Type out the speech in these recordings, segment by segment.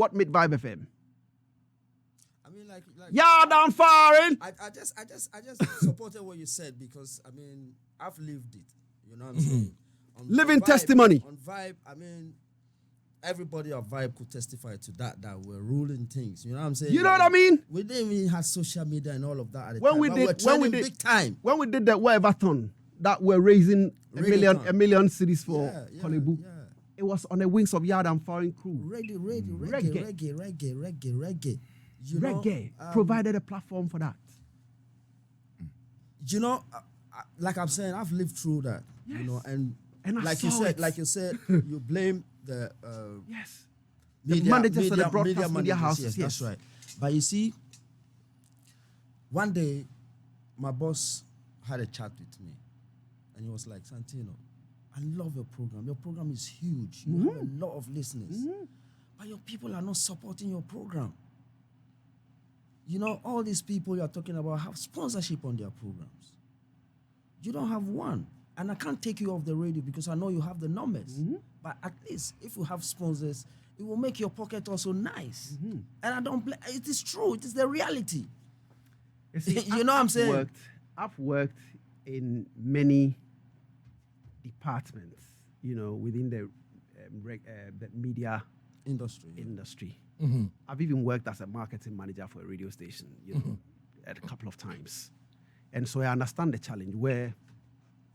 What made Vibe FM? I mean, like Yaad I'm firing. I just supported what you said because I mean I've lived it. You know what I'm saying? Living Vibe, testimony. On Vibe, I mean, everybody on Vibe could testify to that we're ruling things. You know what I'm saying? You know what I mean? We didn't even have social media and all of that at the When time. we but did- we're trending when we did- big time. When we did that whatever-thon that we're raising a Reggaeton. million cities for Yeah, Kolebu, yeah. it was on the wings of Yaad and firing crew. Reggae. You know, Reggae provided a platform for that. You know, like I'm saying, I've lived through that. Yes. You know, and And I like you saw said, it. you blame the Yes. The managers of the broadcast media managers, houses. yes, that's right. But you see, one day, my boss had a chat with me, and he was like, Santino, I love your program. Your program is huge. You have a lot of listeners. But your people are not supporting your program. You know, all these people you are talking about have sponsorship on their programs. You don't have one. And I can't take you off the radio because I know you have the numbers. But at least if you have sponsors, it will make your pocket also nice. And I don't play. It is true. It is the reality. You know what I'm saying? I've worked in many departments, you know, within the media industry. I've even worked as a marketing manager for a radio station, you know, a couple of times. And so I understand the challenge where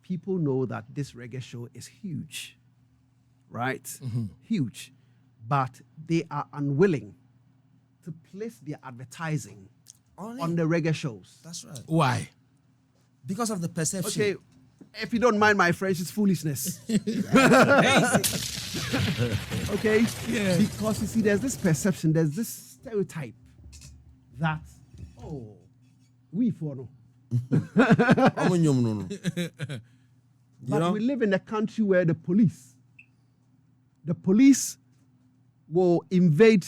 people know that this reggae show is huge, right? Huge. But they are unwilling to place their advertising on the reggae shows. That's right. Why? Because of the perception. Okay, if you don't mind my French, it's foolishness. Okay? Yeah. Because you see, there's this perception, there's this stereotype that, we follow. But we live in a country where the police will invade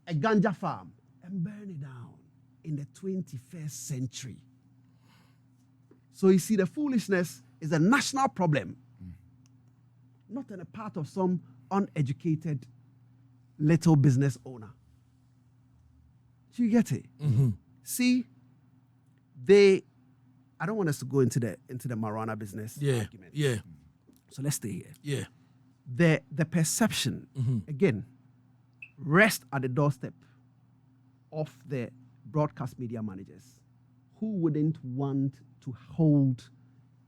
a ganja farm and burn it down in the 21st century. So you see, the foolishness is a national problem, not on the part of some uneducated little business owner. Do you get it? See, I don't want us to go into the marijuana business argument. Yeah. So let's stay here. Yeah. The perception, again, rests at the doorstep of the broadcast media managers who wouldn't want to hold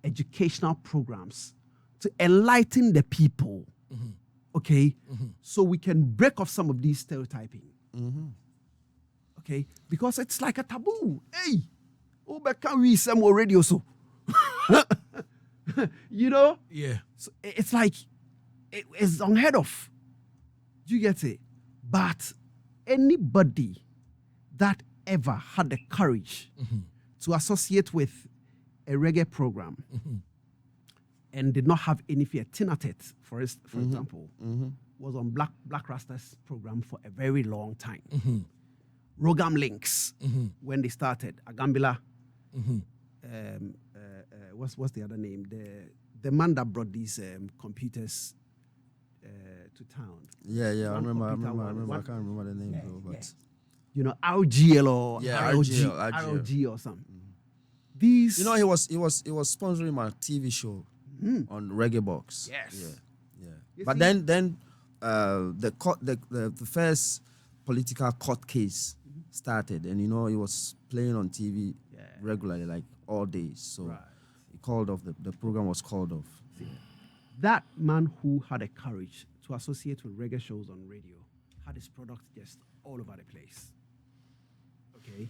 educational programs to enlighten the people, okay? So we can break off some of these stereotyping, okay? Because it's like a taboo. Hey, can we some more radio so? You know? Yeah. So it's like, it's unheard of. Do you get it? But anybody that ever had the courage to associate with a reggae program and did not have any fear, Tinatet, for example, was on Black Rasta's program for a very long time. Rogam Links, when they started, Agambila, what's the other name? The man that brought these computers to town. Yeah, I remember. I can't remember the name though, but you know, RGL or RGL. ROG or something. These, you know, he was sponsoring my TV show on Reggae Box. Yes. Yeah. But then the first political court case started, and you know, he was playing on TV regularly, like all days. So he called off. The program was called off. That man who had a courage to associate with reggae shows on radio had his product just all over the place. Okay?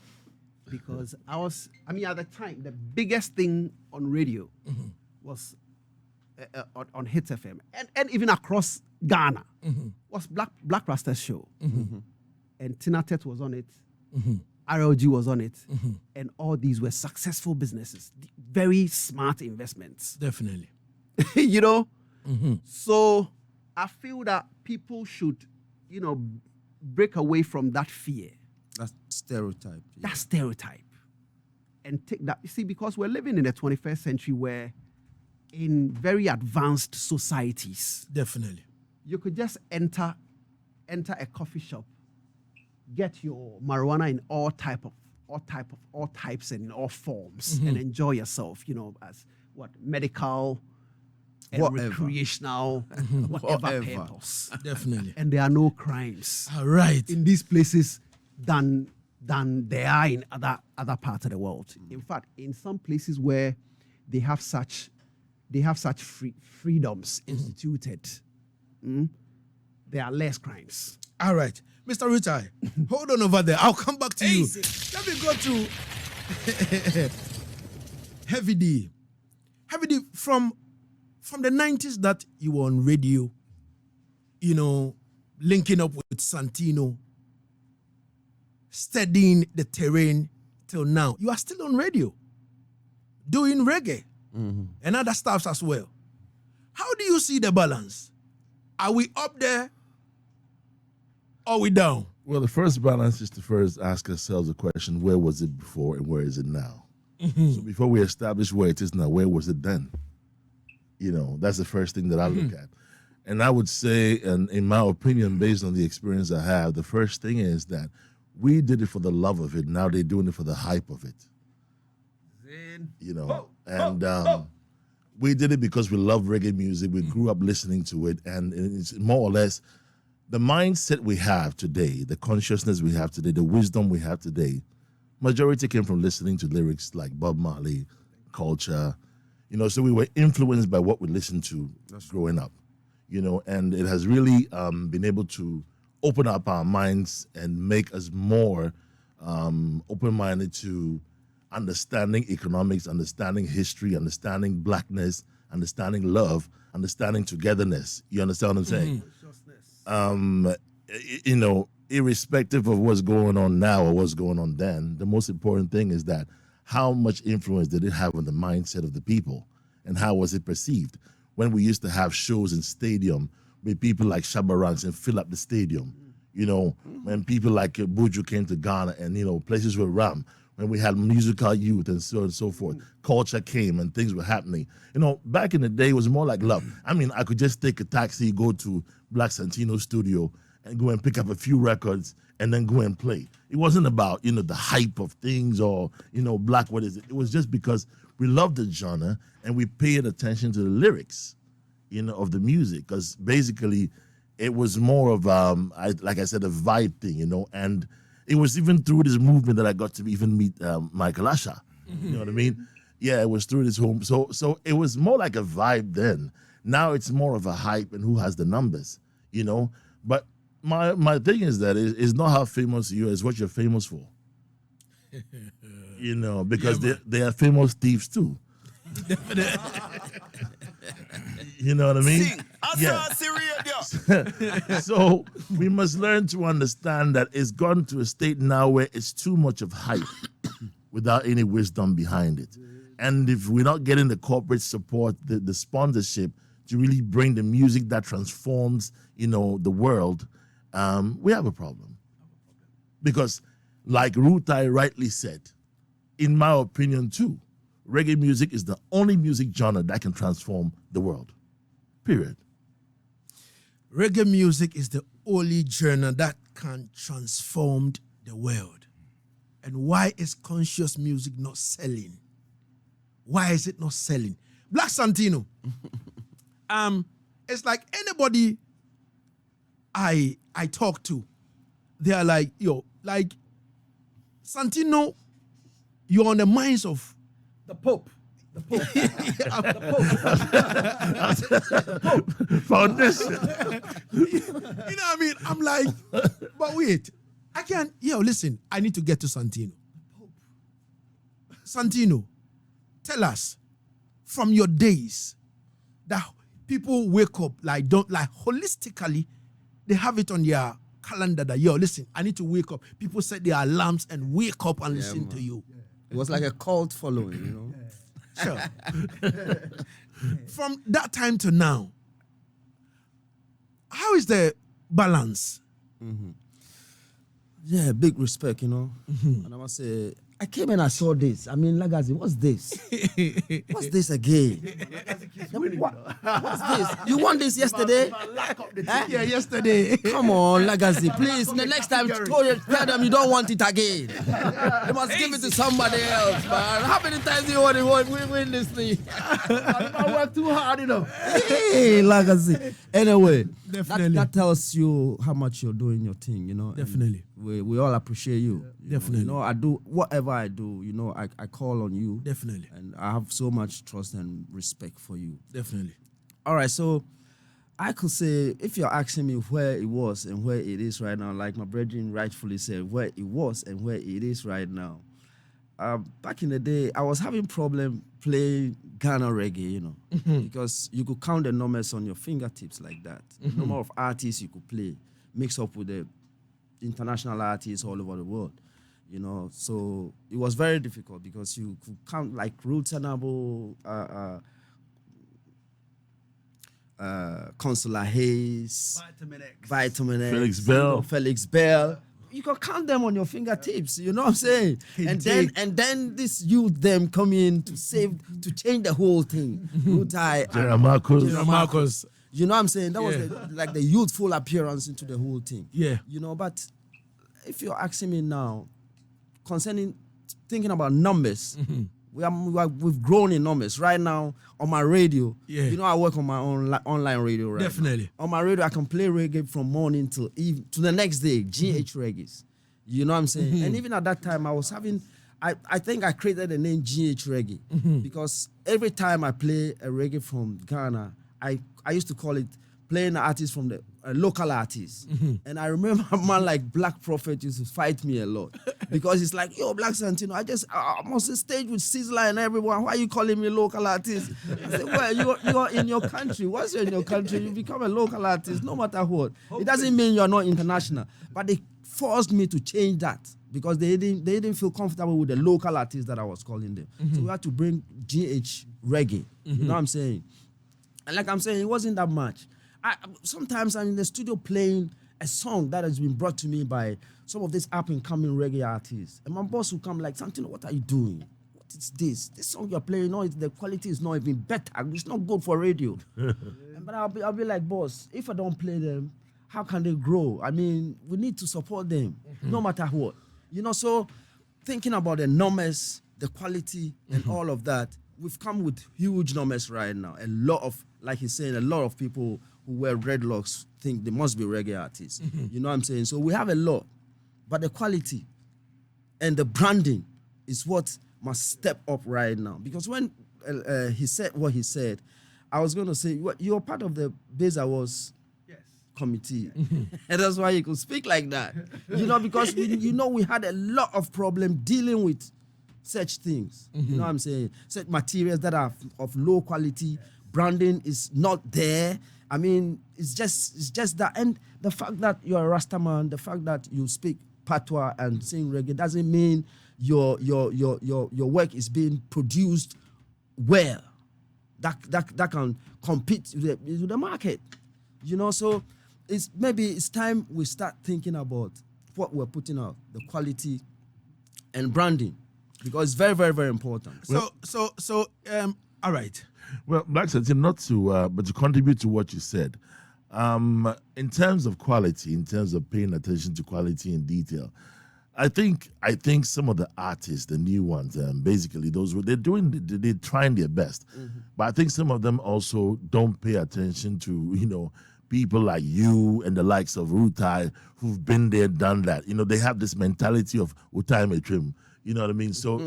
Because at the time, the biggest thing on radio was on Hit FM and even across Ghana was Black Rasta's show. And Tinatet was on it. RLG was on it. And all these were successful businesses, very smart investments. Definitely. You know? So I feel that people should, you know, break away from that fear. That stereotype. That stereotype. And take that. You see, because we're living in the 21st century where in very advanced societies, Definitely. you could just enter enter a coffee shop, get your marijuana in all types and in all forms, and enjoy yourself, as medical and Whatever. recreational, whatever Whatever. purpose. Definitely. And there are no crimes All right. in these places than there are in other parts of the world. In fact, in some places where they have such freedoms instituted, there are less crimes. All right. Mr. Rutai, hold on over there. I'll come back to you. Let me go to Heavy D. Heavy D, from the 90s that you were on radio, linking up with Santino, studying the terrain till now. You are still on radio, doing reggae and other stuffs as well. How do you see the balance? Are we up there or are we down? Well, the first balance is to first ask ourselves the question, where was it before and where is it now? So before we establish where it is now, where was it then? That's the first thing that I look at. And I would say, and in my opinion, based on the experience I have, the first thing is that we did it for the love of it. Now they're doing it for the hype of it. We did it because we love reggae music. We grew up listening to it. And it's more or less the mindset we have today, the consciousness we have today, the wisdom we have today, majority came from listening to lyrics like Bob Marley, Culture. So we were influenced by what we listened to growing up. And it has really been able to open up our minds and make us more open-minded to understanding economics, understanding history, understanding blackness, understanding love, understanding togetherness. You understand what I'm saying? Irrespective of what's going on now or what's going on then, the most important thing is that how much influence did it have on the mindset of the people and how was it perceived? When we used to have shows in stadium with people like Shabba Ranks and fill up the stadium, when people like Buju came to Ghana and, places were Ram, when we had musical youth and so on and so forth, Culture came and things were happening. Back in the day, it was more like love. I mean, I could just take a taxi, go to Black Santino studio and go and pick up a few records and then go and play. It wasn't about, the hype of things or, black, what is it? It was just because we loved the genre and we paid attention to the lyrics, of the music. Because basically it was more of, like I said, a vibe thing, and it was even through this movement that I got to even meet Michael Asha. You know what I mean? Yeah, it was through this home. So it was more like a vibe then. Now it's more of a hype and who has the numbers, But my thing is that it's not how famous you are, it's what you're famous for. Because they are famous thieves too. You know what I mean? Asaase radio. So we must learn to understand that it's gone to a state now where it's too much of hype without any wisdom behind it. And if we're not getting the corporate support, the sponsorship to really bring the music that transforms, the world, we have a problem. Because like Rutai rightly said, in my opinion too, reggae music is the only music genre that can transform the world. Period. Reggae music is the only genre that can transform the world. And why is conscious music not selling? Why is it not selling? Black Santino. It's like anybody I talk to, they are like, like Santino, you're on the minds of The Pope. Foundation. You know what I mean? I'm like, but wait, I can't, listen, I need to get to Santino. Santino, tell us from your days that people wake up don't holistically, they have it on their calendar that, listen, I need to wake up. People set their alarms and wake up and listen man. to you. It was like a cult following, Sure. From that time to now, how is the balance? Yeah, big respect, And I must say, I came and I saw this. I mean, Lagazee, what's this? What's this again? What's this? You won this yesterday? Yeah, yesterday. Come on, Lagazee, please. The next time, tell them you don't want it again. You must give it to somebody else, man. How many times do you want to win this thing? I work too hard, Hey, Lagazee. Anyway, Definitely. that tells you how much you're doing your thing, and Definitely. we all appreciate you. Definitely. I do whatever I do, I call on you. Definitely. And I have so much trust and respect for you. Definitely. All right, so I could say, if you're asking me where it was and where it is right now, like my brethren rightfully said, where it was and where it is right now. Back in the day, I was having problem playing Ghana reggae, because you could count the numbers on your fingertips like that. The number of artists you could play, mix up with the international artists all over the world. So it was very difficult because you could count like Roots and Abo, Consular Hayes, Vitamin X, Felix Bell. You can count them on your fingertips. You know what I'm saying? And then this youth them come in to change the whole thing. General Marcos. You know what I'm saying? That was like the youthful appearance into the whole thing. Yeah. But if you're asking me now, thinking about numbers, we've grown in numbers. Right now, on my radio, I work on my own online radio right Definitely. now. On my radio, I can play reggae from morning till eve to the next day, GH Reggae. You know what I'm saying? And even at that time, I was having, I think I created the name GH Reggae because every time I play a reggae from Ghana, I used to call it playing the artist from the local artists. And I remember a man like Black Prophet used to fight me a lot because it's like, yo, Black Santino, I'm on the stage with Sizzler and everyone. Why are you calling me local artist? I said, well, you're in your country. Once you're in your country, you become a local artist no matter what. It doesn't mean you're not international. But they forced me to change that because they didn't feel comfortable with the local artists that I was calling them. So we had to bring GH Reggae. You know what I'm saying? And like I'm saying, it wasn't that much. Sometimes I'm in the studio playing a song that has been brought to me by some of these up-and-coming reggae artists. And my boss will come like, Santino, what are you doing? What is this? This song you're playing, the quality is not even better. It's not good for radio. But I'll be like, boss, if I don't play them, how can they grow? I mean, we need to support them, no matter what. So thinking about the numbers, the quality, and all of that, we've come with huge numbers right now. A lot of, like he's saying, a lot of people who wear dreadlocks think they must be reggae artists. You know what I'm saying? So we have a lot. But the quality and the branding is what must step up right now. Because when he said what he said, I was going to say, you're part of the Beza was committee. And that's why you could speak like that. Because we had a lot of problem dealing with such things. You know what I'm saying? Such materials that are of low quality, branding is not there. I mean, it's just that. And the fact that you're a Rasta man, the fact that you speak patois and sing reggae doesn't mean your work is being produced well. That can compete with the market. So it's time we start thinking about what we're putting out, the quality and branding. Because it's very, very, very important. So, all right. Well, Black Santino, not to, but to contribute to what you said, in terms of quality, in terms of paying attention to quality and detail, I think some of the artists, the new ones, basically they're trying their best, but I think some of them also don't pay attention to people like you and the likes of Rutai who've been there, done that. They have this mentality of Utai Metrim. You know what I mean? So,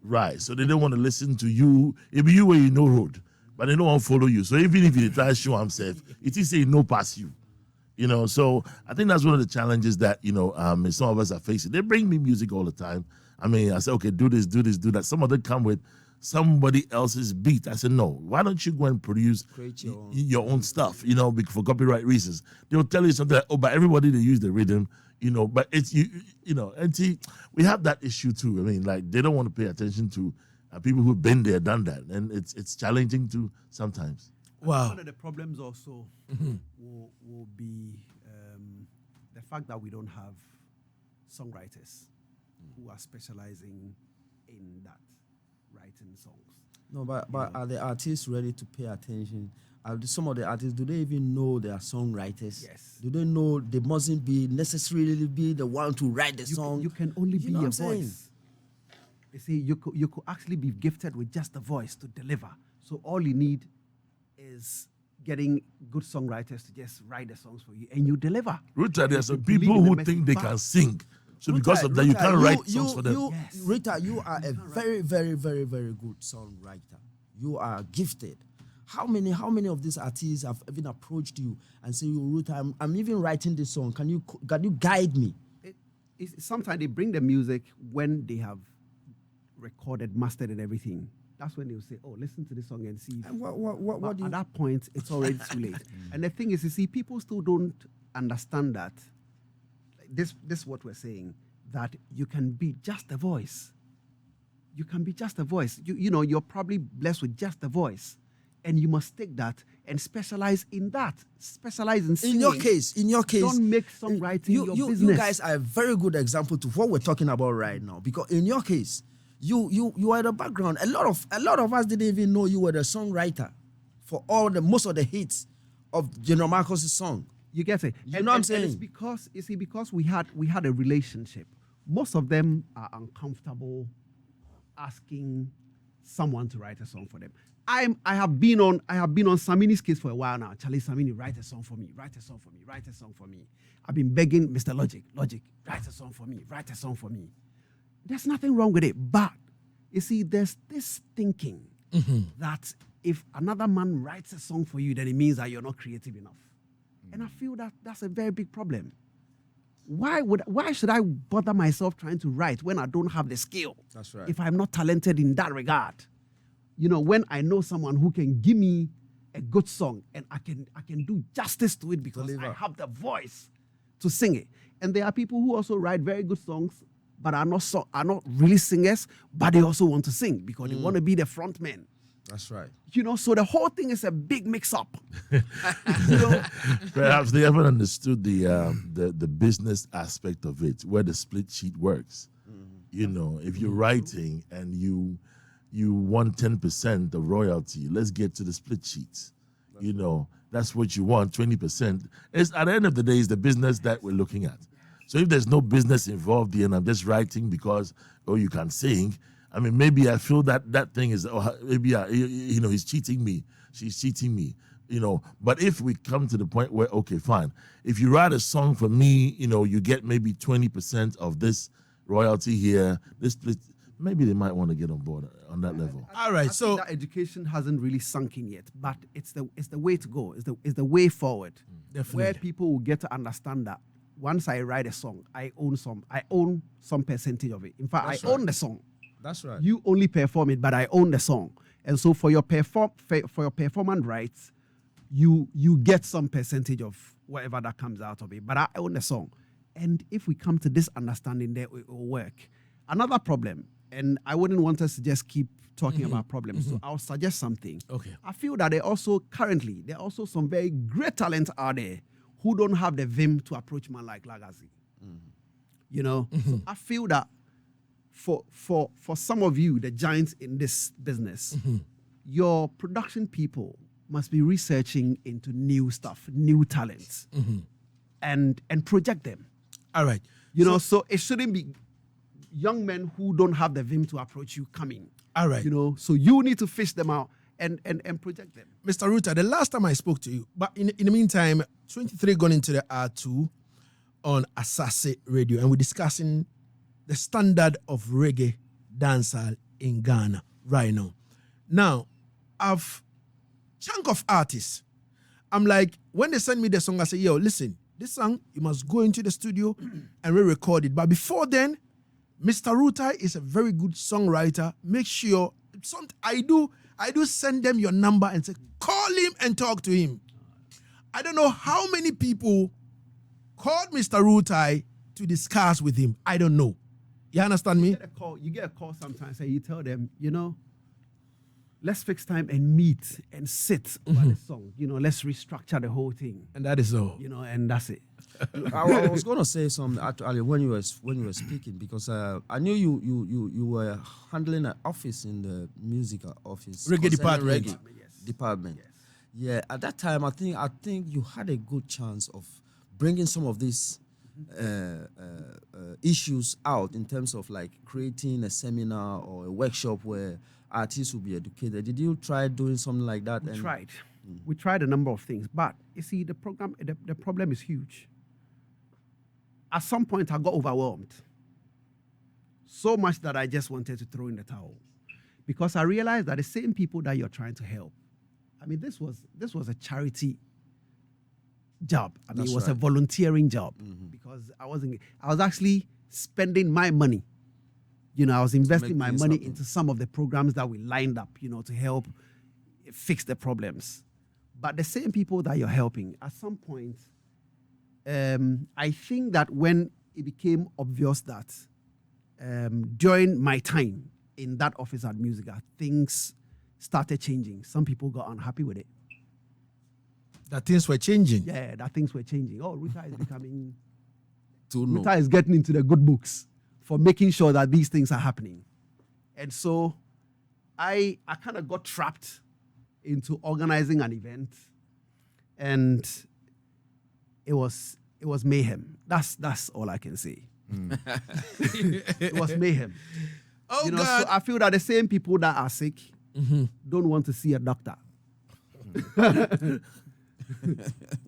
right. So they don't want to listen to you. It be you where you know road, but they don't want to follow you. So even if you try to show himself, it is say no pass you. So I think that's one of the challenges that, some of us are facing. They bring me music all the time. I mean, I say, okay, do this, do that. Some of them come with somebody else's beat. I said, no, why don't you go and create your own stuff, for copyright reasons. They'll tell you something like, but everybody, they use the rhythm. But it's, and see, we have that issue too. I mean, like, they don't want to pay attention to people who've been there, done that. And it's challenging too sometimes. Wow. One of the problems also will be the fact that we don't have songwriters who are specializing in that, writing songs. No, but are the artists ready to pay attention? Some of the artists, do they even know they are songwriters? Yes. Do they know they mustn't be necessarily be the one to write the song? You can only You be know a what I'm saying? voice. You see, you could actually be gifted with just a voice to deliver. So all you need is getting good songwriters to just write the songs for you, and you deliver. Rita, there are And some you believe people in the who message. think they But can sing. So because of that, you can't write songs for them. Yes. Rita, you are a very, very, very, very good songwriter. You are gifted. How many of these artists have even approached you and say, Rita, I'm even writing this song. Can you guide me? Sometimes they bring the music when they have recorded, mastered, and everything. That's when they'll say, "Oh, listen to this song and see." And what But do you... at that point, it's already too late. And the thing is, you see, people still don't understand that. This is what we're saying, that you can be just a voice. You can be just a voice. You know, you're probably blessed with just a voice. And you must take that and specialize in that. Specialize in singing. In your case, Don't make songwriting your business. You guys are a very good example to what we're talking about right now. Because in your case, you are in the background. A lot of us didn't even know you were the songwriter for most of the hits of General Marcos' song. You get it? You know what I'm saying? It's because, you see, because we had a relationship. Most of them are uncomfortable asking someone to write a song for them. I have been on Samini's case for a while now. Charlie, Samini, write a song for me. Write a song for me. Write a song for me. I've been begging Mr. Logic, write a song for me. Write a song for me. There's nothing wrong with it, but you see, there's this thinking that if another man writes a song for you, then it means that you're not creative enough. And I feel that that's a very big problem. Why should I bother myself trying to write when I don't have the skill? That's right. If I'm not talented in that regard. You know, when I know someone who can give me a good song and I can do justice to it because I have the voice to sing it. And there are people who also write very good songs, but are not really singers, but they also want to sing because they want to be the front man. That's right. You know, so the whole thing is a big mix-up. You know? Perhaps they haven't understood the business aspect of it, where the split sheet works. You know, if you're writing and you want 10% of royalty, let's get to the split sheets. You know, that's what you want, 20%. It's, at the end of the day, it's the business that we're looking at. So if there's no business involved here and I'm just writing because, you can sing, I mean, maybe I feel that thing is, maybe, he's cheating me, she's cheating me, you know. But if we come to the point where, okay, fine, if you write a song for me, you get maybe 20% of this royalty here, this split, maybe they might want to get on board on that level. All right, I so think that education hasn't really sunk in yet, but it's the way to go. It's the way forward. Definitely. Where people will get to understand that once I write a song, I own some percentage of it. In fact, I own the song. That's right. You only perform it, but I own the song. And so for your performance rights, you get some percentage of whatever that comes out of it. But I own the song. And if we come to this understanding, there it will work. Another problem, and I wouldn't want us to just keep talking about problems, so I'll suggest something. Okay. I feel that there are also some very great talents out there who don't have the vim to approach man like Lagazee. You know? So I feel that for some of you, the giants in this business, your production people must be researching into new stuff, new talents, and project them. all right. You know, so it shouldn't be young men who don't have the vim to approach you coming. All right. You know, so you need to fish them out and project them. Mr. Ruta, the last time I spoke to you, but in the meantime, 23 gone into the R2 on Asaase Radio, and we're discussing the standard of reggae dancehall in Ghana right now. Now, I've chunk of artists. I'm like, when they send me the song, I say, yo, listen, this song, you must go into the studio and re-record it. But before then, Mr. Ruta is a very good songwriter. Make sure, I do send them your number and say, call him and talk to him. I don't know how many people called Mr. Ruta to discuss with him. I don't know. You understand me? You get a call sometimes and you tell them, you know, let's fix time and meet and sit over the song. You know, let's restructure the whole thing. And that is all. You know, and that's it. I was gonna say something actually when you were speaking, because I knew you were handling an office in the musical office, Reggae concerning department. Reggae department. Yeah, at that time I think you had a good chance of bringing some of these issues out in terms of like creating a seminar or a workshop where artists will be educated. Did you try doing something like that? We tried. We tried a number of things, but you see, the problem is huge. At some point, I got overwhelmed so much that I just wanted to throw in the towel, because I realized that the same people that you're trying to help, I mean, this was a charity job. I mean, it was a volunteering job, because I was actually spending my money. You know, I was investing my money into some of the programs that we lined up, you know, to help fix the problems. But the same people that you're helping, at some point, I think that when it became obvious that during my time in that office at Musica, things started changing. Some people got unhappy with it. That things were changing. Yeah, that things were changing. Oh, Rita is becoming... to Rita is getting into the good books for making sure that these things are happening. And so I kind of got trapped into organizing an event, and it was mayhem. That's all I can say. It was mayhem. Oh, you know, God. so I feel that the same people that are sick don't want to see a doctor.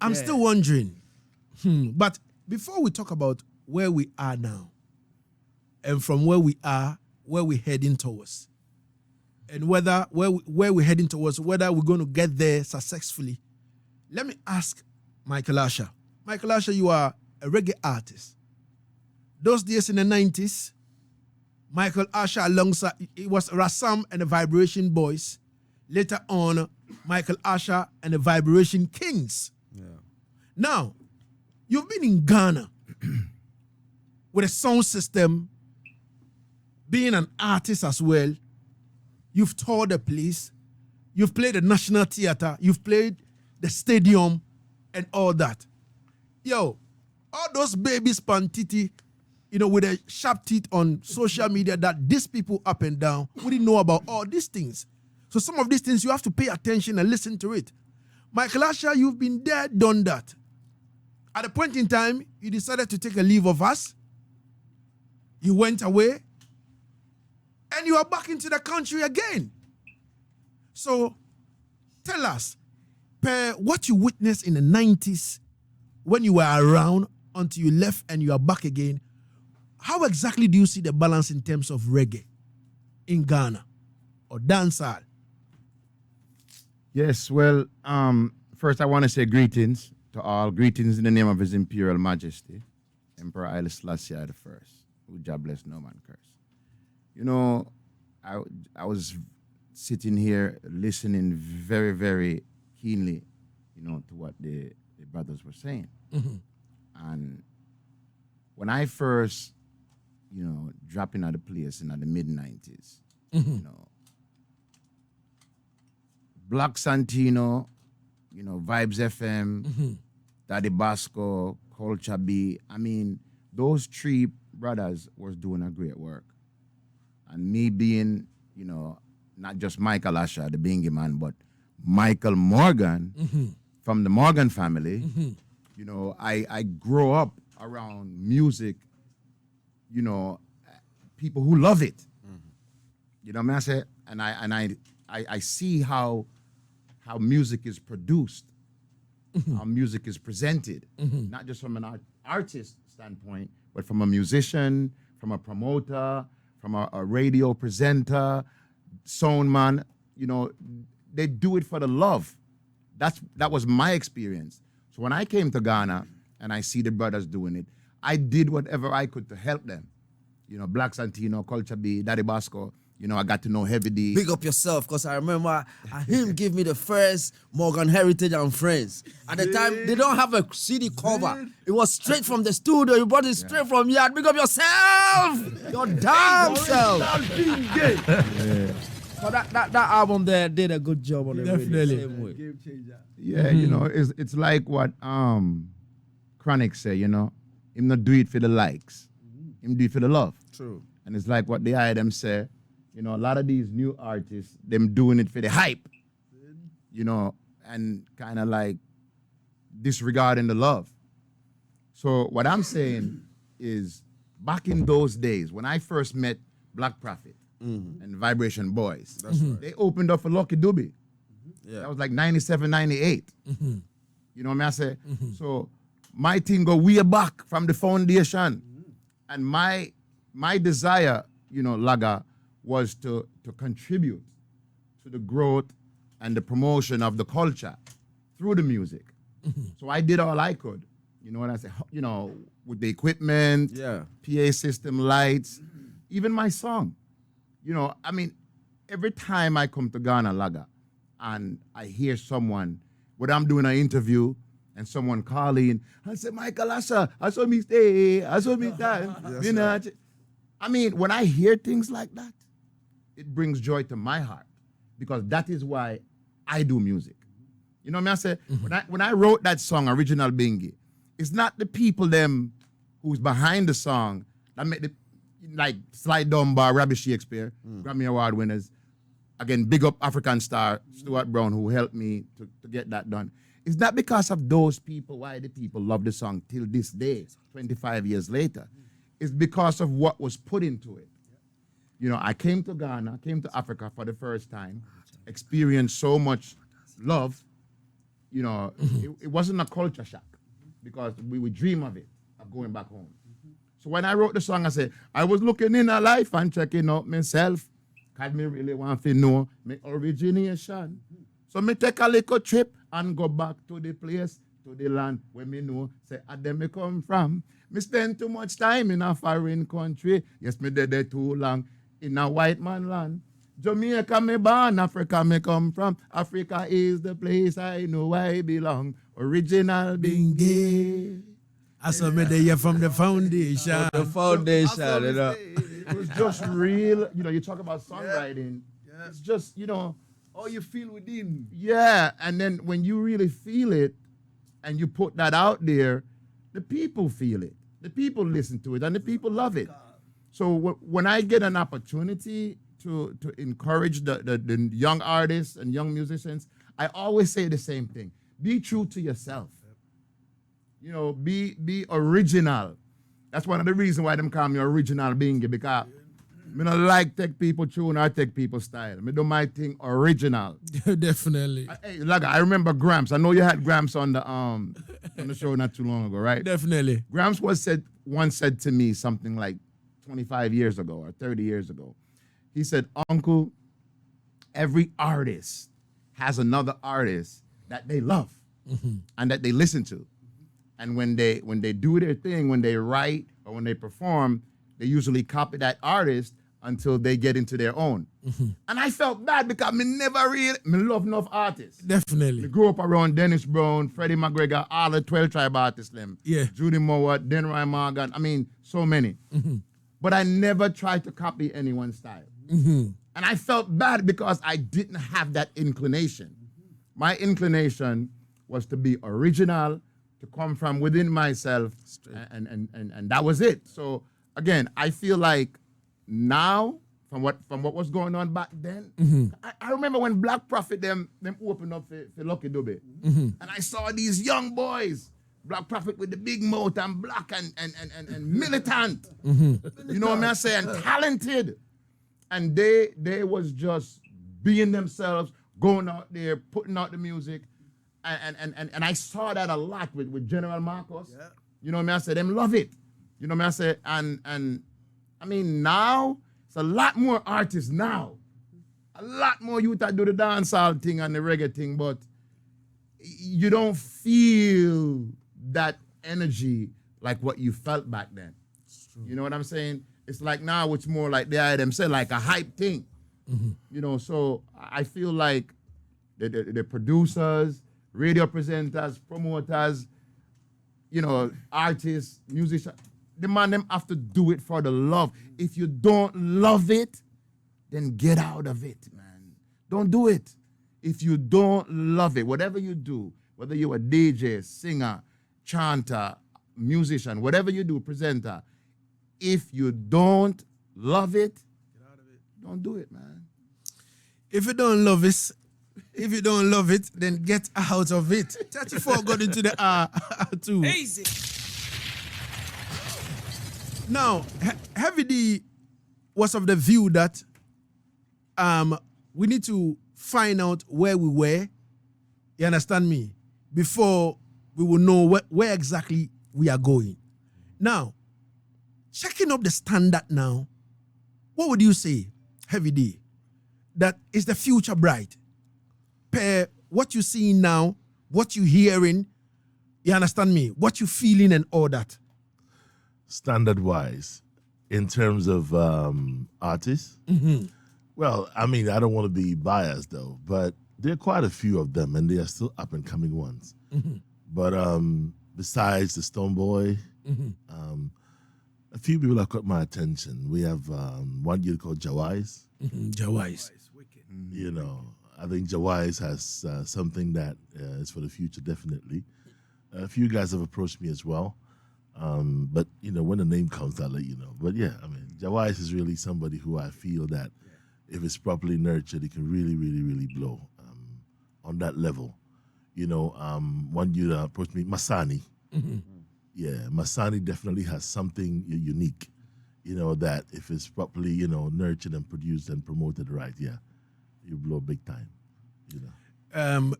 I'm still wondering. But before we talk about where we are now, and from where we are, where we're heading towards, and where we're heading towards, whether we're going to get there successfully, let me ask Michael Asher. Michael Asher, you are a reggae artist. Those days in the 90s, Michael Asher alongside, it was Rassam and the Vibration Boys. Later on, Michael Asher and the Vibration Kings. Yeah. Now, you've been in Ghana with a sound system, being an artist as well. You've toured the place. You've played the National Theatre. You've played the stadium and all that. Yo, all those babies pantiti, you know, with the sharp teeth on social media that these people up and down wouldn't know about all these things. So some of these things, you have to pay attention and listen to it. Michael Asher, you've been there, done that. At a point in time, you decided to take a leave of us. You went away. And you are back into the country again. So tell us, per what you witnessed in the 90s, when you were around until you left and you are back again, how exactly do you see the balance in terms of reggae in Ghana or dancehall? Yes, well, first I want to say greetings to all. Greetings in the name of His Imperial Majesty, Emperor Haile Selassie I, who God bless no man curse. You know, I was sitting here listening very, very keenly, you know, to what the brothers were saying. And when I first, you know, dropping out of the place in the mid-90s, you know, Black Santino, you know, Vibes FM, Daddy Basco, Culture B, I mean, those three brothers was doing a great work. And me being, you know, not just Michael Asher, the Bingy man, but Michael Morgan from the Morgan family, you know, I grew up around music, you know, people who love it. You know what I say? And I see how music is produced, how music is presented, not just from an artist standpoint, but from a musician, from a promoter, from a radio presenter, sound man. You know, they do it for the love. That was my experience. So when I came to Ghana and I see the brothers doing it, I did whatever I could to help them. You know, Black Santino, Culture B, Daddy Basco. You know, I got to know Heavy D. Big up yourself, because I remember him give me the first Morgan Heritage and Friends. At the time, they don't have a CD cover. It was straight from the studio. You brought it straight from Yaad. Big up yourself! Your damn self! So that album there did a good job on the Definitely. radio. Same way. Game changer. Yeah, you know, it's like what Chronic say, you know, him not do it for the likes, him do it for the love. True. And it's like what the them say, you know, a lot of these new artists, them doing it for the hype, you know, and kind of like disregarding the love. So what I'm saying is, back in those days, when I first met Black Prophet and Vibration Boys, they opened up for Lucky Dube. Yeah. That was like 97, 98. You know what I say? So my thing go way back from the foundation. And my desire, you know, Laga, was to contribute to the growth and the promotion of the culture through the music. So I did all I could. You know what I say? You know, with the equipment, Yeah. PA system, lights, even my song. You know, I mean, every time I come to Ghana, Laga, and I hear someone, when I'm doing an interview, and someone calling, I say, Michael, I saw me stay, I saw me time. You know, I mean, when I hear things like that, it brings joy to my heart, because that is why I do music. You know what I say? When I wrote that song, Original Bingy, it's not the people them who's behind the song that make the, like Sly Dunbar, Robbie Shakespeare, Grammy Award winners. Again, big up African star Stuart Brown, who helped me to get that done. It's not because of those people why the people love the song till this day, 25 years later. It's because of what was put into it. You know, I came to Ghana, came to Africa for the first time, experienced so much love. You know, it wasn't a culture shock, because we would dream of it, of going back home. So when I wrote the song, I said, I was looking in a life and checking out myself, because me really want to know my origination. So me take a little trip and go back to the place, to the land where me know, say, them me come from. Me spend too much time in a foreign country. Yes, me did there too long in a white man land. Jamaica me born, Africa me come from. Africa is the place I know I belong. Original Bingy. I saw me there from the foundation. The foundation, you know. It was just real, you know, you talk about songwriting. It's just, you know, All you feel within. yeah. And then when you really feel it and you put that out there, the people feel it. The people listen to it and the people love it. So when I get an opportunity to encourage the young artists and young musicians, I always say the same thing. Be true to yourself. You know, be original. That's one of the reasons why them call me Original Bingy, because me not like take people tune or take people style. Me do my thing original. Definitely. Hey, Laga, I remember Gramps. I know you had Gramps on the show not too long ago, right? Definitely. Gramps once said to me something like 25 years ago or 30 years ago. He said, Uncle, every artist has another artist that they love and that they listen to. And when they do their thing, when they write or when they perform, they usually copy that artist until they get into their own. And I felt bad because me love enough artists. I Definitely. grew up around Dennis Brown, Freddie McGregor, all the 12 tribe artists, them. Yeah. Judy Mowat, Denroy Morgan, I mean, so many. But I never tried to copy anyone's style. And I felt bad because I didn't have that inclination. My inclination was to be original, to come from within myself, and that was it. So again, I feel like now, from what was going on back then, I remember when Black Prophet them opened up for Lucky Dube, and I saw these young boys, Black Prophet with the big mouth and black and militant, you know what I'm saying, and talented, and they was just being themselves, going out there, putting out the music. And I saw that a lot with General Marcos. Yeah. You know what I say? Them love it. You know what I say? And I mean, now, it's a lot more artists now. A lot more youth that do the dancehall thing and the reggae thing, but you don't feel that energy like what you felt back then. You know what I'm saying? It's like now it's more like them say, like a hype thing. You know, so I feel like the producers, radio presenters, promoters, you know, artists, musicians, the man them have to do it for the love. If you don't love it, then get out of it, man. Don't do it. If you don't love it, whatever you do, whether you're a DJ, singer, chanter, musician, whatever you do, presenter, if you don't love it, don't do it, man. If you don't love it, then get out of it. 34 got into the R2. Easy. Now, Heavy D was of the view that we need to find out where we were, you understand me, before we will know where exactly we are going. Now, checking up the standard now, what would you say, Heavy D, that is the future bright? Per what you seeing now, what you hearing, you understand me, what you feeling and all that. Standard wise, in terms of artists, well, I mean, I don't want to be biased though, but there are quite a few of them, and they are still up and coming ones. But besides the Stone Boy, a few people have caught my attention. We have one you called Jawais. Jawais. You know, I think Jawais has something that is for the future, definitely. A few guys have approached me as well. But, you know, when the name comes, I'll let you know. But yeah, I mean, Jawais is really somebody who I feel that if it's properly nurtured, it can really, really, really blow on that level. You know, one you approached me, Masani. Yeah, Masani definitely has something unique, you know, that if it's properly, you know, nurtured and produced and promoted right, yeah, you blow big time, you know.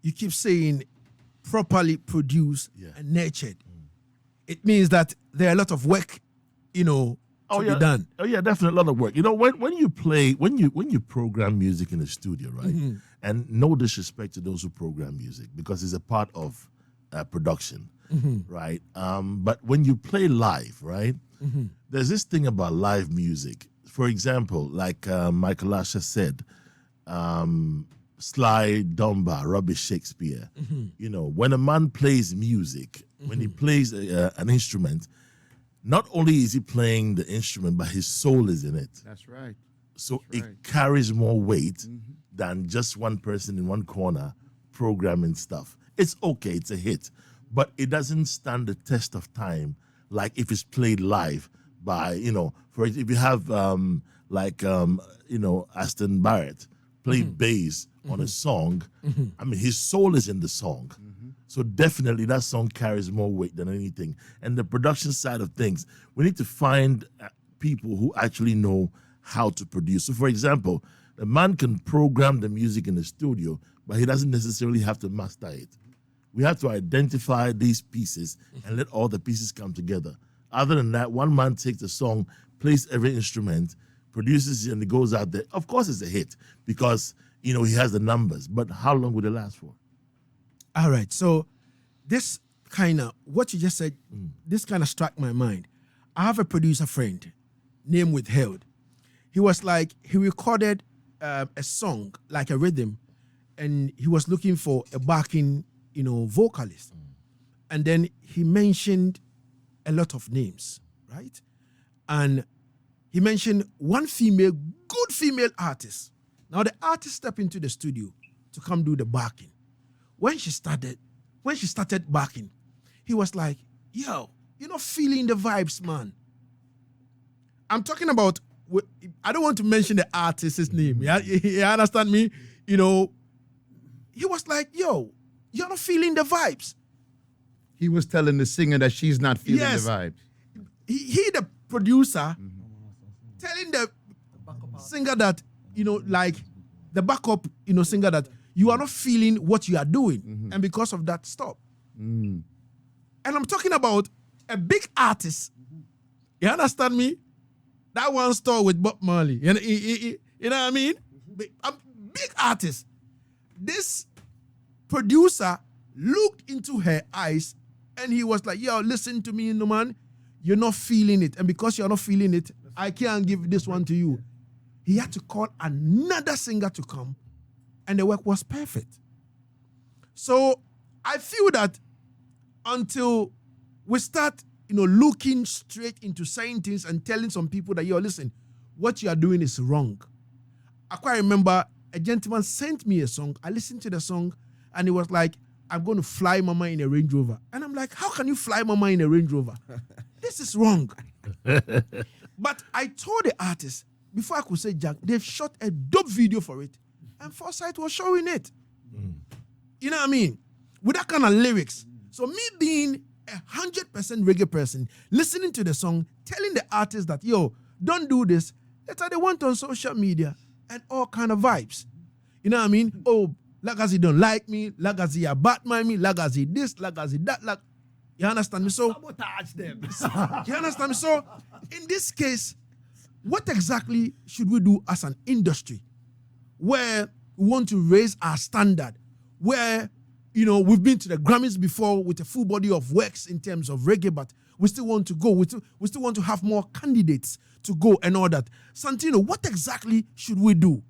You keep saying properly produced Yeah. and nurtured. It means that there are a lot of work, you know, to be done. Oh yeah, definitely a lot of work. You know, when you play, when you program music in the studio, right? And no disrespect to those who program music, because it's a part of production, right? But when you play live, right? There's this thing about live music. For example, like Mikal said, Sly Dunbar, Robbie Shakespeare. You know, when a man plays music, when he plays an instrument, not only is he playing the instrument, but his soul is in it. That's right. So That's it right. carries more weight than just one person in one corner programming stuff. It's okay, it's a hit, but it doesn't stand the test of time like if it's played live by, you know, if you have you know, Aston Barrett play bass on a song, I mean, his soul is in the song. So definitely that song carries more weight than anything. And the production side of things, we need to find people who actually know how to produce. So for example, a man can program the music in the studio, but he doesn't necessarily have to master it. We have to identify these pieces and let all the pieces come together. Other than that, one man takes the song, plays every instrument, produces it, and it goes out there. Of course it's a hit because, you know, he has the numbers, but how long would it last for? All right. So this kind of, what you just said, this kind of struck my mind. I have a producer friend, name withheld. He was like, he recorded a song, like a rhythm, and he was looking for a backing, you know, vocalist. And then he mentioned a lot of names, right? And he mentioned one female, good female artist. Now the artist stepped into the studio to come do the backing. When she started backing, he was like, yo, you're not feeling the vibes, man. I'm talking about, I don't want to mention the artist's name. Yeah, you understand me? You know, he was like, yo, you're not feeling the vibes. He was telling the singer that she's not feeling Yes. the vibes. He the producer, telling the singer that, you know, like the backup, you know, singer that you are not feeling what you are doing. And because of that, stop. And I'm talking about a big artist. You understand me? That one store with Bob Marley. You know what I mean? A big artist. This producer looked into her eyes and he was like, yo, listen to me, man. You're not feeling it. And because you're not feeling it, I can't give this one to you. He had to call another singer to come, and the work was perfect. So I feel that until we start, you know, looking straight into saying things and telling some people that, yo, listen, what you are doing is wrong. I quite remember a gentleman sent me a song. I listened to the song, and it was like, I'm going to fly mama in a Range Rover. And I'm like, how can you fly mama in a Range Rover? This is wrong. But I told the artist, before I could say Jack, they've shot a dope video for it. And Foresight was showing it. You know what I mean? With that kind of lyrics. So me being 100% reggae person, listening to the song, telling the artist that, yo, don't do this. Later they went on social media and all kind of vibes. You know what I mean? Oh, Lagazee don't like me. Lagazee batman me. Lagazee this, Lagazee that. You understand me? So Sabotage them. you understand me? So in this case, what exactly should we do as an industry where we want to raise our standard, where, you know, we've been to the Grammys before with a full body of works in terms of reggae, but we still want to go. We still want to have more candidates to go and all that. Santino, what exactly should we do?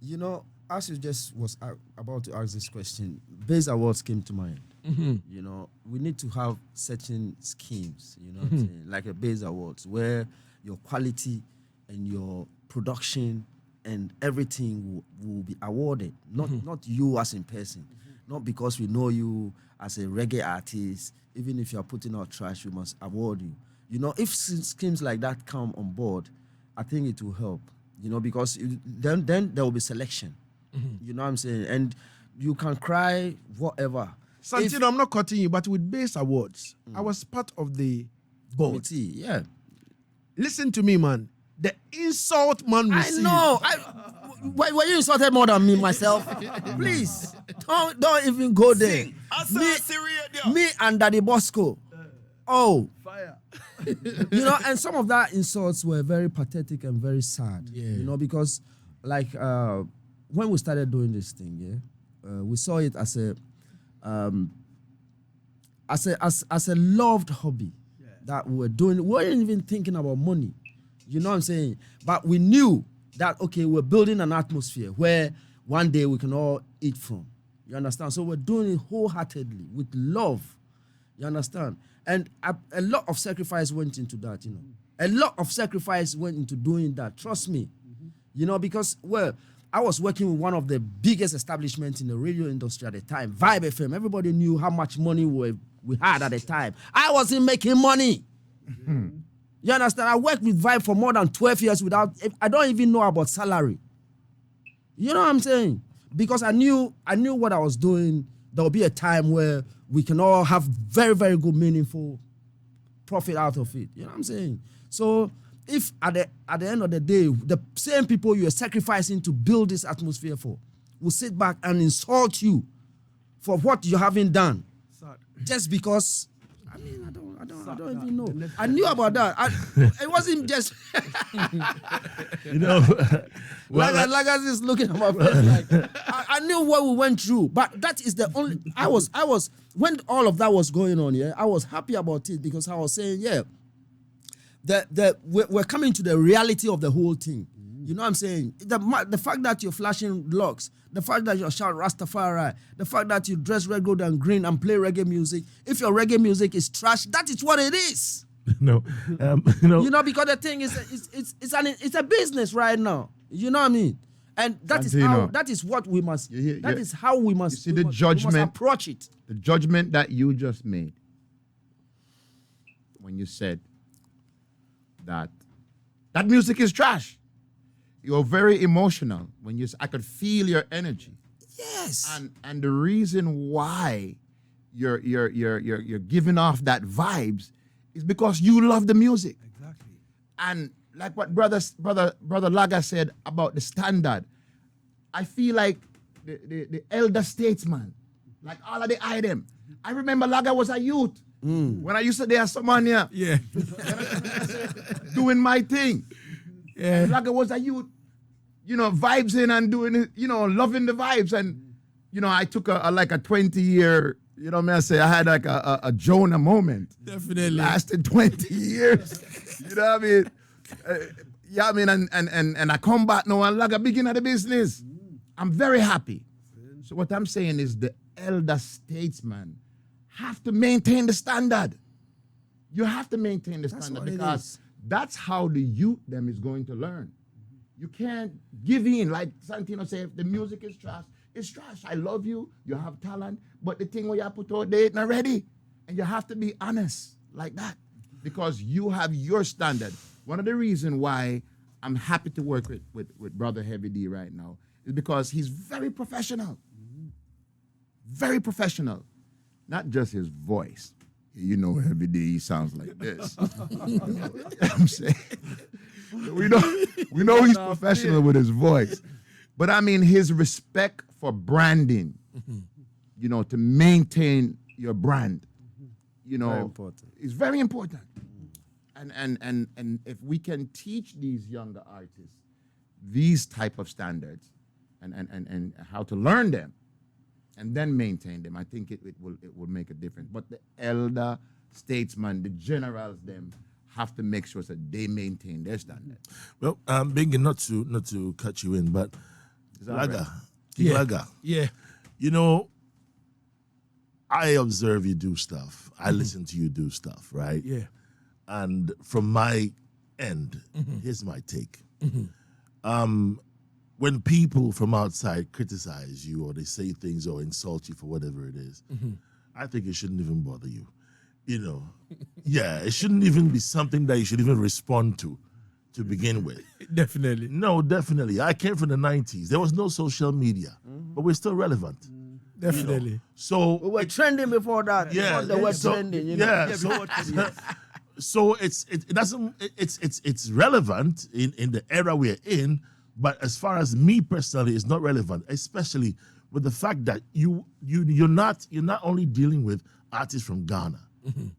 You know, as you just was about to ask this question, Base Awards came to mind. You know, we need to have certain schemes, you know what I'm saying? Like a Base Awards, where your quality and your production and everything will be awarded. Not you as in person. Not because we know you as a reggae artist. Even if you are putting out trash, we must award you. You know, if schemes like that come on board, I think it will help. You know, because then there will be selection. You know what I'm saying? And you can cry, whatever. Santino, I'm not cutting you, but with Base Awards, I was part of the board. Committee, yeah. Listen to me, man. The insult man received. I know. Were you insulted more than me, myself? Please, don't even go there. Asaase radio. Me and Daddy Bosco. Oh, Fire. you know, and some of that insults were very pathetic and very sad. Yeah. You know, because like when we started doing this thing, we saw it as a loved hobby that we were doing. We weren't even thinking about money. You know what I'm saying? But we knew that, okay, we're building an atmosphere where one day we can all eat from. You understand? So we're doing it wholeheartedly with love. You understand? And a lot of sacrifice went into that, you know. A lot of sacrifice went into doing that. Trust me. You know, because, well, I was working with one of the biggest establishments in the radio industry at the time, Vibe FM. Everybody knew how much money we had at the time. I wasn't making money. You understand? I worked with Vibe for more than 12 years I don't even know about salary. You know what I'm saying? Because I knew what I was doing. There will be a time where we can all have very, very good, meaningful profit out of it. You know what I'm saying? So if at the end of the day, the same people you are sacrificing to build this atmosphere for will sit back and insult you for what you haven't done, just because, I mean, I don't even know. I knew about that. It wasn't just You know, Lagazee is looking at my face like I knew what we went through, but that is the only. I was when all of that was going on. Yeah, I was happy about it because I was saying, yeah, we're coming to the reality of the whole thing. You know what I'm saying? The fact that you're flashing locks, the fact that you're shouting Rastafari, the fact that you dress red, gold, and green and play reggae music. If your reggae music is trash, that is what it is. no, You know, because the thing is, it's a business right now. You know what I mean? And that is how. That is what we must. That is how we must. You see the we judgment. must approach it. The judgment that you just made when you said that music is trash. You're very emotional when you. I could feel your energy. Yes. And the reason why you're giving off that vibes is because you love the music. Exactly. And like what brother Laga said about the standard, I feel like the elder statesman, like all of the item. I remember Laga was a youth when I used to there someone here. Yeah. Doing my thing. Yeah. Laga was a youth, you know, vibes in and doing it, you know, loving the vibes. And, you know, I took a 20-year, you know what I say, I had like a Jonah moment. Definitely. Lasted 20 years. You know what I mean? Yeah, I mean, and I come back now and Laga begin at the business. I'm very happy. So what I'm saying is the elder statesman have to maintain the standard. You have to maintain the standard what it because is. that's how the youth them is going to learn. You can't give in. Like Santino said, if the music is trash, it's trash. I love you. You have talent. But the thing where you put out there, it's not ready. And you have to be honest like that. Because you have your standard. One of the reasons why I'm happy to work with Brother Heavy D right now is because he's very professional. Very professional. Not just his voice. You know, Heavy D, he sounds like this. I'm saying, we know he's professional with his voice, but I mean his respect for branding. You know, to maintain your brand. You know, Very important. It's very important. And if we can teach these younger artists these type of standards and how to learn them, and then maintain them, I think it will make a difference. But the elder statesmen, the generals, them have to make sure that they maintain their standard. Well, Bingy, not to cut you in, but Laga, Yeah. Laga, Yeah. you know, I observe you do stuff. I listen to you do stuff, right? Yeah. And from my end, here's my take. When people from outside criticize you or they say things or insult you for whatever it is, I think it shouldn't even bother you. You know, yeah, it shouldn't even be something that you should even respond to begin with. Definitely. No, definitely. I came from the 90s. There was no social media, but we're still relevant. Definitely. You know? So We were trending before that. yeah, Before they were so, trending, you know. yeah, so it's relevant in the era we're in, but as far as me personally, it's not relevant, especially with the fact that you're not only dealing with artists from Ghana,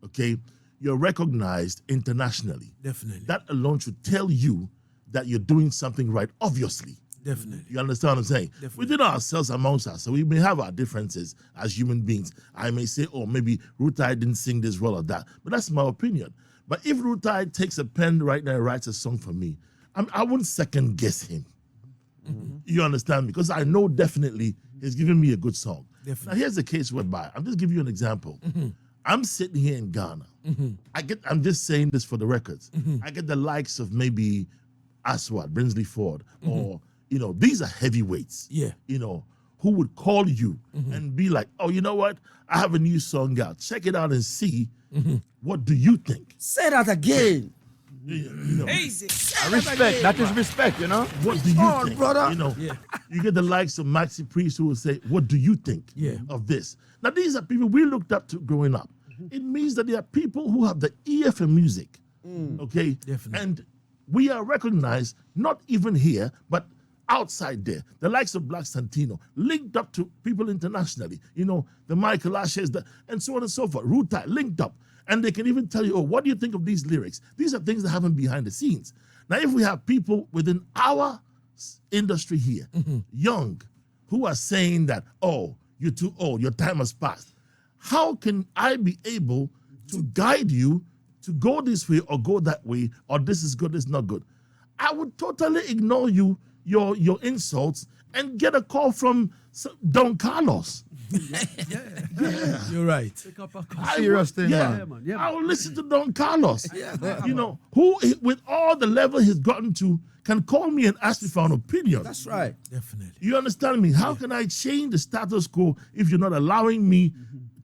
okay? You're recognized internationally. Definitely. That alone should tell you that you're doing something right, obviously. Definitely. You understand what I'm saying? Definitely. Within ourselves, amongst us, so we may have our differences as human beings. I may say, oh, maybe Rutai didn't sing this well or that, but that's my opinion. But if Rutai takes a pen right now and writes a song for me, I wouldn't second guess him. You understand? Because I know definitely he's giving me a good song. Definitely. Now here's the case whereby, I'm just giving you an example. I'm sitting here in Ghana. I'm just saying this for the records. I get the likes of maybe Aswad, Brinsley Ford, or, you know, these are heavyweights. Yeah. You know, who would call you and be like, oh, you know what? I have a new song out. Check it out and see. What do you think? Say that again. You know, Respect. That is respect, you know? what do you on, think? brother. You know, you get the likes of Maxi Priest who will say, what do you think Yeah. of this? Now, these are people we looked up to growing up. It means that there are people who have the ear for music, okay? Definitely. And we are recognized, not even here, but outside there. The likes of Black Santino, linked up to people internationally, you know, the Michael Ashes, and so on and so forth. Rutai, linked up. And they can even tell you, oh, what do you think of these lyrics? These are things that happen behind the scenes. Now, if we have people within our industry here, young, who are saying that, oh, you're too old, your time has passed, how can I be able to guide you to go this way or go that way, or this is good, this is not good? I would totally ignore you, your insults, and get a call from Don Carlos. You're right. Serious thing, Yeah, man. man. I will listen to Don Carlos. You know, who with all the level he's gotten to can call me and ask me for an opinion. That's right. Definitely. You understand me? How can I change the status quo if you're not allowing me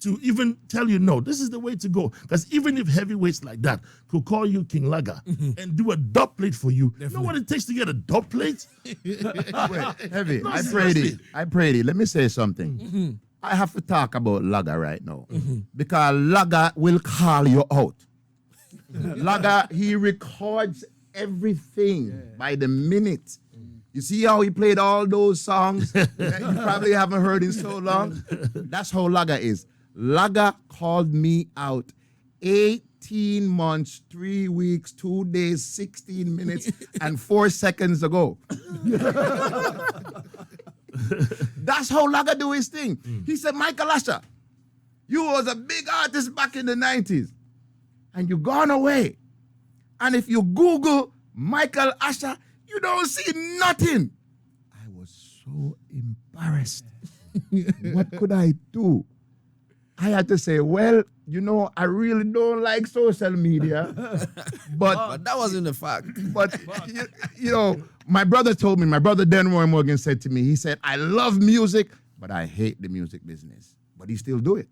to even tell you, no, this is the way to go? Because even if heavyweights like that could call you King Laga and do a dub plate for you, you know what it takes to get a dub plate? Wait, Heavy, No, I seriously. prayed it. Let me say something. I have to talk about Laga right now. Because Laga will call you out. Laga, he records everything by the minute. You see how he played all those songs that you probably haven't heard in so long? That's how Laga is. Laga called me out 18 months, 3 weeks, 2 days, 16 minutes, and 4 seconds ago. That's how Laga do his thing. He said, Michael Asher, you was a big artist back in the 90s, and you gone away. And if you Google Michael Asher, you don't see nothing. I was so embarrassed. What could I do? I had to say, well, you know, I really don't like social media, But that wasn't the fact. but you know, my brother told me, my brother Denroy Morgan said to me, he said, I love music, but I hate the music business. But he still do it.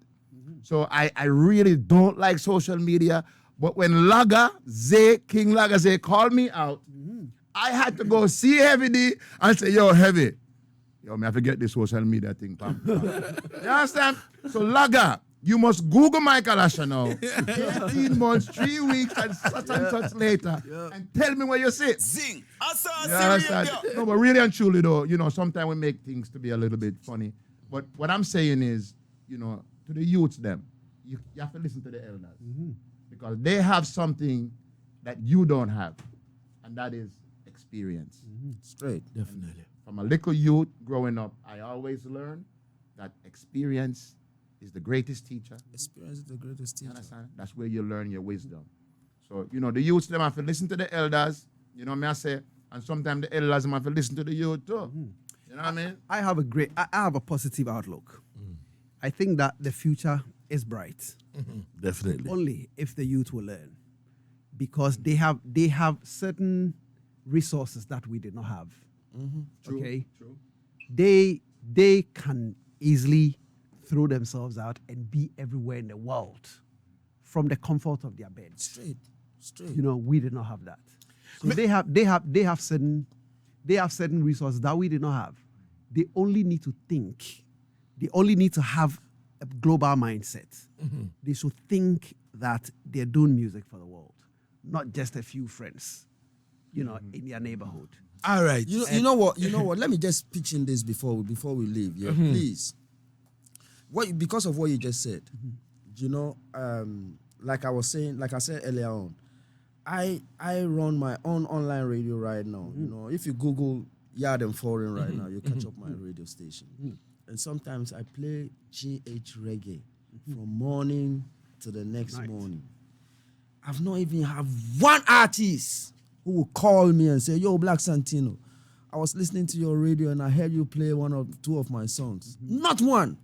So I really don't like social media. But when Lagazee, King Lagazee called me out, I had to go see Heavy D and say, yo, Heavy, yo, me I forget this social media thing. Pam, pam. You understand? So Laga, you must Google Michael Asher now. 18 months, 3 weeks, and such later. And tell me where you sit. Zing. You Asaase understand? radio. No, but really and truly though, you know, sometimes we make things to be a little bit funny. But what I'm saying is, you know, to the youths them, you have to listen to the elders. Because they have something that you don't have. And that is experience. Straight. Definitely. From a little youth growing up, I always learned that experience is the greatest teacher. Experience is the greatest You teacher. understand? That's where you learn your wisdom. So, you know, the youths them have to listen to the elders, you know what I say? And sometimes the elders them have to listen to the youth too. You know what I mean? I have a positive outlook. I think that the future is bright. Definitely. Only if the youth will learn, because they have certain resources that we did not have. Okay, they can easily throw themselves out and be everywhere in the world from the comfort of their beds. Straight. You know, we did not have that. So they have certain resources that we did not have. They only need to think. They only need to have a global mindset. They should think that they're doing music for the world, not just a few friends, you know, in their neighborhood. All right. You know what? Let me just pitch in this before we leave. Yeah, please. Because of what you just said, you know, like I said earlier on, I run my own online radio right now. You know, if you Google Yaad and Foreign right now, you catch up my radio station. And sometimes I play GH Reggae from morning to the next morning. I've not even have one artist who will call me and say, yo, Black Santino, I was listening to your radio and I heard you play one or two of my songs. Not one.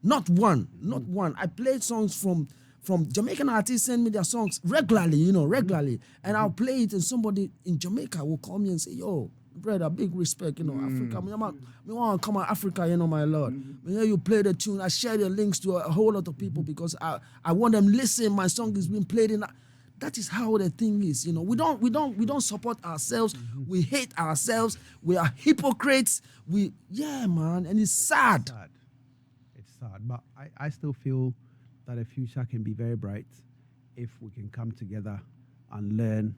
I played songs from Jamaican artists send me their songs regularly. And I'll play it and somebody in Jamaica will call me and say, yo, brother, big respect, Africa. Me want to come out Africa, my lord. When you play the tune, I share the links to a whole lot of people because I want them listen. My song is being played in. That is how the thing is, We don't support ourselves. We hate ourselves. We are hypocrites. Man, and it's sad. It's sad, but I still feel that the future can be very bright if we can come together and learn,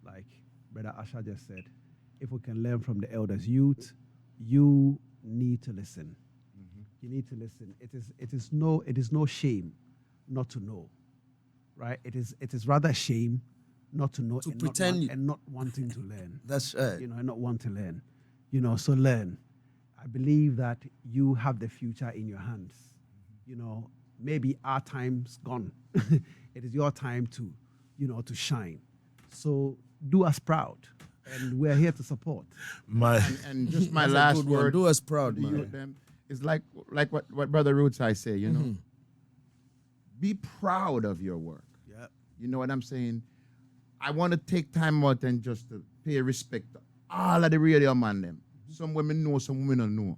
like Brother Asha just said. If we can learn from the elders, youth, you need to listen. You need to listen. It is no shame not to know, right? It is rather a shame not to know To and pretend and not wanting to learn. That's right. And not want to learn. So learn. I believe that you have the future in your hands. Maybe our time's gone. It is your time to shine. So do us proud. And we're here to support. And just my That's a last good one. word. Do us proud, to the man. youth them is like what Brother Roots I say, Be proud of your work. Yeah. You know what I'm saying? I want to take time out and just to pay respect to all of the radio man them. Some women know, some women don't know.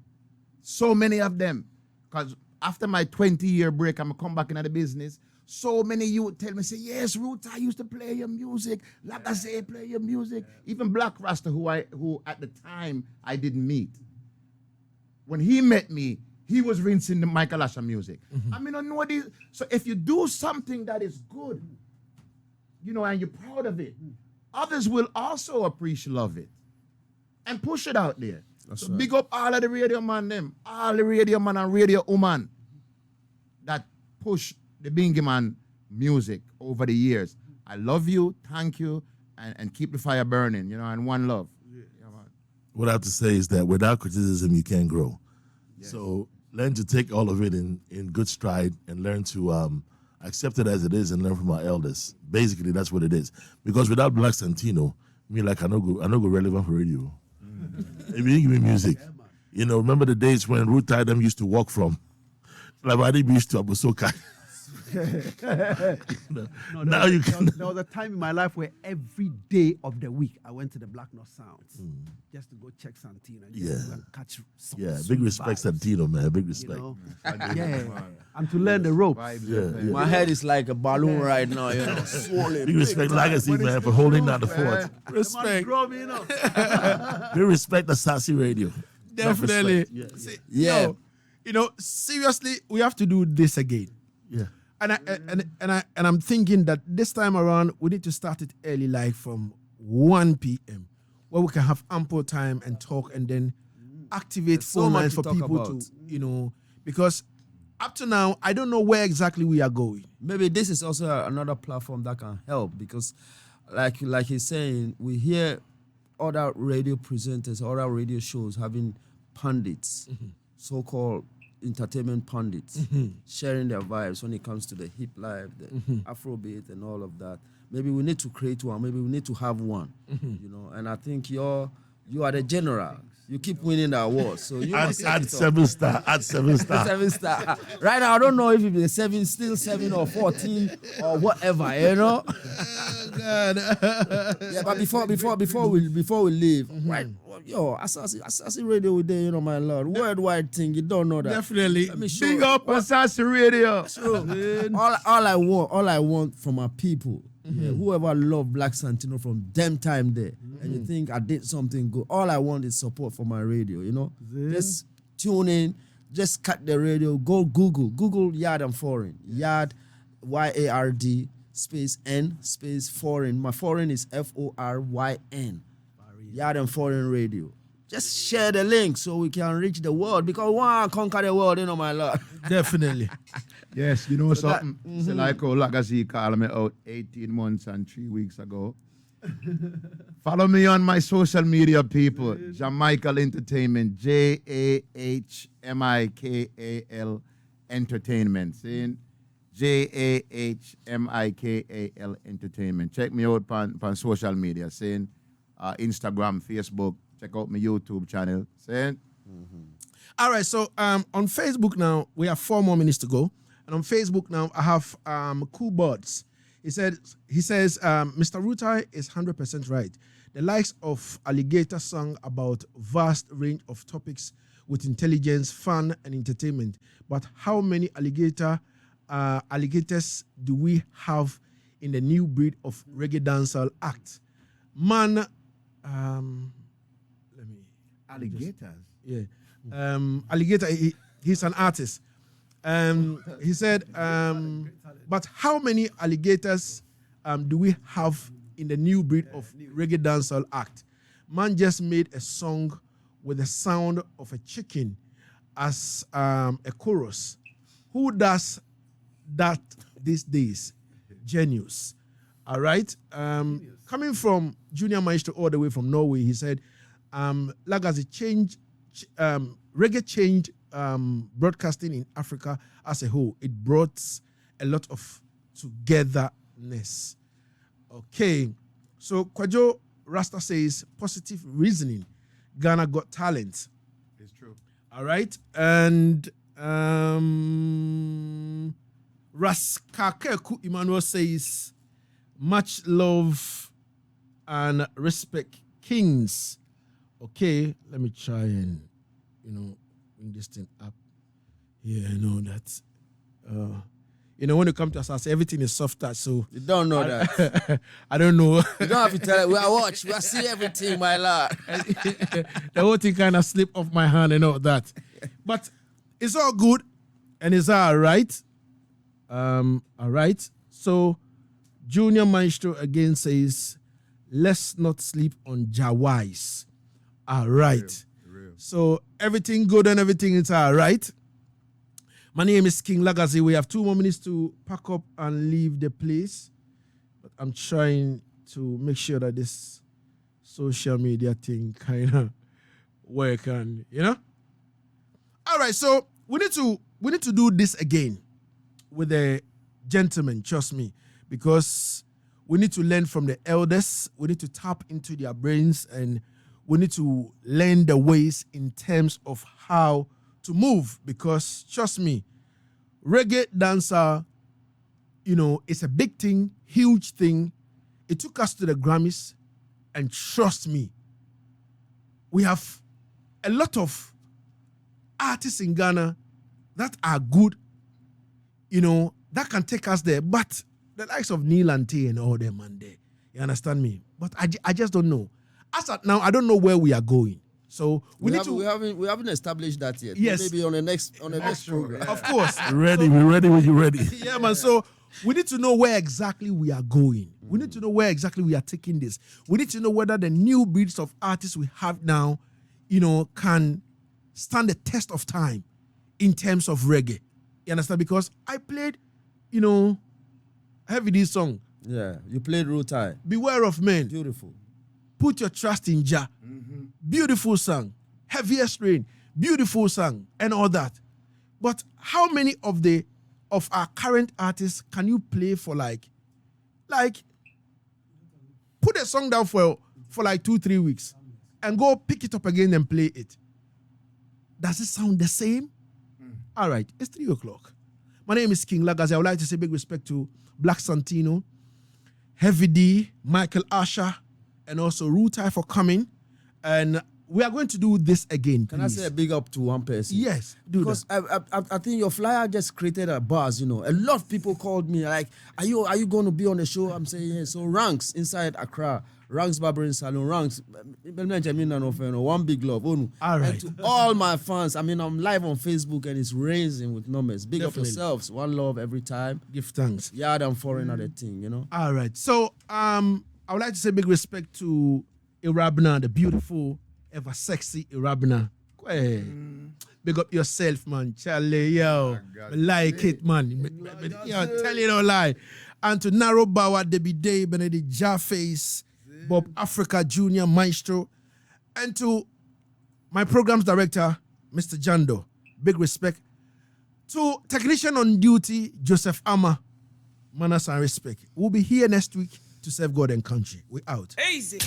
So many of them. Because after my 20-year break, I'm going to come back into the business. So many youth tell me, say, yes, Roots, I used to play your music. Lagazee play your music. Even Black Rasta, who at the time I didn't meet. When he met me, he was rinsing the Michael Asher music. I mean, I know this. So if you do something that is good, and you're proud of it, others will also appreciate of it and push it out there. That's so right. big up all of the radio man them, all the radio man and radio woman that push the Bingy Man music over the years. I love you, thank you, and keep the fire burning, and one love. Yeah, man. What I have to say is that without criticism, you can't grow. Yes. So learn to take all of it in good stride and learn to accept it as it is and learn from our elders. Basically, that's what it is. Because without Black Santino, I no go relevant for radio. If you give me music, remember the days when Ruth Tidem used to walk from Like I didn't used to Abusoka. No, Now you can. there was a time in my life where every day of the week I went to the Black North Sounds just to go check Santino and just Yeah. and catch some Yeah, sweet big respect, vibes, Santino, man. Big you respect. know? Yeah, and to learn the ropes. Yeah. My head is like a balloon right now, you know, swollen. Big respect, Lagazee, man, for holding down the fort. Respect. Big respect, Asaase Radio. Definitely. Respect, See, Yeah. seriously, we have to do this again. Yeah. And I'm thinking that this time around we need to start it early, like from 1 p.m., where we can have ample time and talk, and then activate There's so phone much lines to for talk people about. to, because up to now I don't know where exactly we are going. Maybe this is also another platform that can help, because like he's saying, we hear other radio presenters, other radio shows having pundits, so-called entertainment pundits, sharing their vibes when it comes to the hip life, the Afrobeat and all of that. Maybe we need to create one. Maybe we need to have one, And I think you are the general. You keep winning the awards, so you must set Add it up. 7-star. Add 7-star. 7-star. Right now, I don't know if it's 7, still 7 or 14 or whatever, Yeah, but before we leave, right? Yo, Asaase Radio with there, my lord. Worldwide thing, you don't know that. Definitely. Let me show Big you. up Asaase Radio. All I want from my people, whoever love Black Santino from them time there, and you think I did something good, all I want is support for my radio, Just tune in, just cut the radio, go Google Yaad and Foreign. Yaad, YARD, space N, space Foreign. My foreign is FORYN. Yaad and Foreign Radio. Just share the link so we can reach the world, because we want to conquer the world, my lord. Definitely. Yes, you know So that- something? So like how Lagazee called me out 18 months and 3 weeks ago. Follow me on my social media, people. Jamaical Entertainment, JAHMIKAL Entertainment. Saying JAHMIKAL Entertainment. Check me out on social media. Saying Instagram, Facebook. Check out my YouTube channel. Saying. All right, so on Facebook now, we have 4 more minutes to go. And on Facebook now, I have Cool Buds. He says, Mr. Rutai is 100% right. The likes of Alligator song about vast range of topics with intelligence, fun, and entertainment. But how many alligators do we have in the new breed of reggae dancehall act? Man, let me... Alligators. Yeah. Alligator, he's an artist. He said, but how many alligators do we have in the new breed of reggae dancehall act? Man just made a song with the sound of a chicken as a chorus. Who does that these days? Genius. All right. Coming from Junior Maestro all the way from Norway, he said, Lagazee reggae changed broadcasting in Africa as a whole. It brought a lot of togetherness. Okay, so Kwajo Rasta says positive reasoning. Ghana got talent. It's true. All right, and Raskakeku Emmanuel says much love and respect, Kings. Okay, let me try and bring this thing up. Yeah, I know that. When it comes to Asaase, everything is soft touch, so You don't know that. I don't know. You don't have to tell it. We are watch. We are see everything, my lord. The whole thing kind of slipped off my hand and all that. But it's all good and it's all right. All right. So Junior Maestro again says, let's not sleep on Jawais. All right. So everything good and everything is all right. My name is King Lagazee. We have 2 more minutes to pack up and leave the place. But I'm trying to make sure that this social media thing kind of work and, All right, so we need to do this again with the gentlemen, trust me, because we need to learn from the elders. We need to tap into their brains and we need to learn the ways in terms of how to move, because trust me, reggae dancer, it's a big thing, huge thing. It took us to the Grammys, and trust me, we have a lot of artists in Ghana that are good, that can take us there. But the likes of Neil and T and all them, and there, you understand me? But I just don't know. As at now, I don't know where we are going. So we haven't established that yet. Yes. Maybe on the next program. Of course. Ready, we're ready when you're ready. Yeah, man. So we need to know where exactly we are going. We need to know where exactly we are taking this. We need to know whether the new breeds of artists we have now, can stand the test of time in terms of reggae. You understand? Because I played, Heavy D song. Yeah, you played Root Tie. Beware of Men. Beautiful. Put Your Trust in Jah. Beautiful song. Heaviest Rain. Beautiful song. And all that. But how many of our current artists can you play for like put a song down for like 2-3 weeks and go pick it up again and play it? Does it sound the same? All right, it's 3:00. My name is King Lagazee. I would like to say big respect to Black Santino, Heavy D, Michael Asher, and also Rutai for coming. And we are going to do this again. Can I say a big up to one person? Yes, do because that. I think your flyer just created a buzz. A lot of people called me like, "Are you going to be on the show?" I'm saying yes. So Ranks inside Accra, Ranks Barbering Salon, Ranks. One big love. All right. And to all my fans, I'm live on Facebook and it's raising with numbers. Big Definitely. up yourselves. One love every time. Give thanks. Yard and foreign are the thing. All right. So I would like to say big respect to Irabna, the beautiful, ever sexy Irabna. Big up yourself, man. Charlie, yo. I like it, man. Tell you no lie. And to Narrow Bower, Debbie Day, Benedict Jafface, Bob Africa Jr., Maestro. And to my programs director, Mr. Jando. Big respect. To technician on duty, Joseph Amma. Manners and respect. We'll be here next week to serve God and country. We're out. Easy.